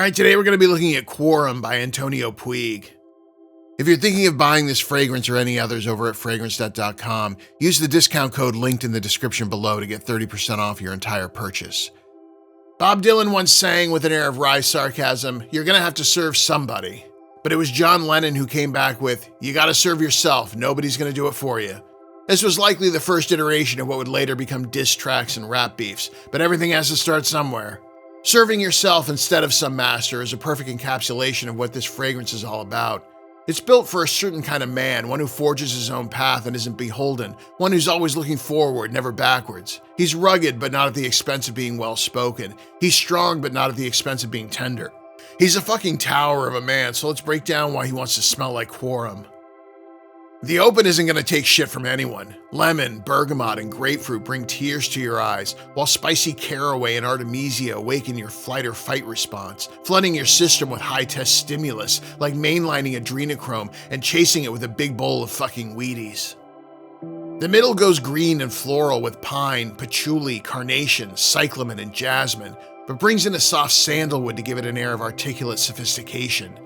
Alright, today we're going to be looking at Quorum by Antonio Puig. If you're thinking of buying this fragrance or any others over at fragrance.com, use the discount code linked in the description below to get 30% off your entire purchase. Bob Dylan once sang with an air of wry sarcasm, "You're going to have to serve somebody." But it was John Lennon who came back with, "You got to serve yourself, nobody's going to do it for you." This was likely the first iteration of what would later become diss tracks and rap beefs, but everything has to start somewhere. Serving yourself instead of some master is a perfect encapsulation of what this fragrance is all about. It's built for a certain kind of man, one who forges his own path and isn't beholden, one who's always looking forward, never backwards. He's rugged, but not at the expense of being well-spoken. He's strong, but not at the expense of being tender. He's a fucking tower of a man, so let's break down why he wants to smell like Quorum. The open isn't going to take shit from anyone. Lemon, bergamot, and grapefruit bring tears to your eyes, while spicy caraway and artemisia awaken your flight or fight response, flooding your system with high-test stimulus, like mainlining adrenochrome and chasing it with a big bowl of fucking Wheaties. The middle goes green and floral with pine, patchouli, carnation, cyclamen, and jasmine, but brings in a soft sandalwood to give it an air of articulate sophistication.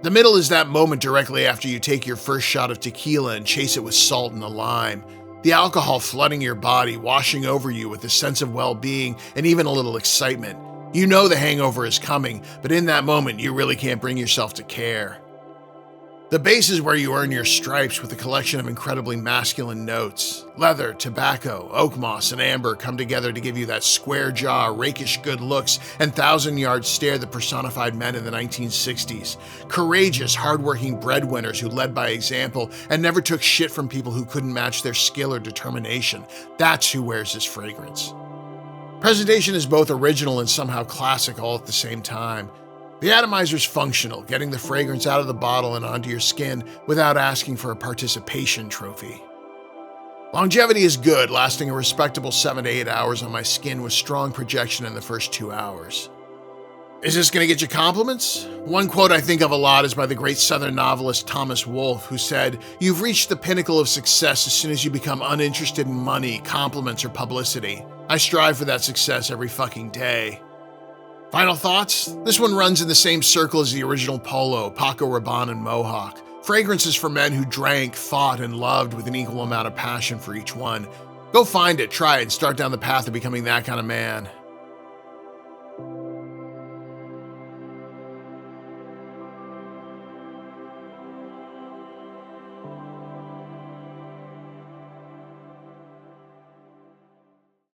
The middle is that moment directly after you take your first shot of tequila and chase it with salt and a lime. The alcohol flooding your body, washing over you with a sense of well-being and even a little excitement. You know the hangover is coming, but in that moment you really can't bring yourself to care. The base is where you earn your stripes with a collection of incredibly masculine notes. Leather, tobacco, oakmoss, and amber come together to give you that square jaw, rakish good looks, and thousand-yard stare that personified men in the 1960s. Courageous, hardworking breadwinners who led by example and never took shit from people who couldn't match their skill or determination. That's who wears this fragrance. Presentation is both original and somehow classic all at the same time. The atomizer's functional, getting the fragrance out of the bottle and onto your skin without asking for a participation trophy. Longevity is good, lasting a respectable 7 to 8 hours on my skin with strong projection in the first 2 hours. Is this going to get you compliments? One quote I think of a lot is by the great Southern novelist Thomas Wolfe, who said, "You've reached the pinnacle of success as soon as you become uninterested in money, compliments, or publicity." I strive for that success every fucking day. Final thoughts? This one runs in the same circle as the original Polo, Paco Rabanne, and Mohawk. Fragrances for men who drank, fought, and loved with an equal amount of passion for each one. Go find it, try it, and start down the path of becoming that kind of man.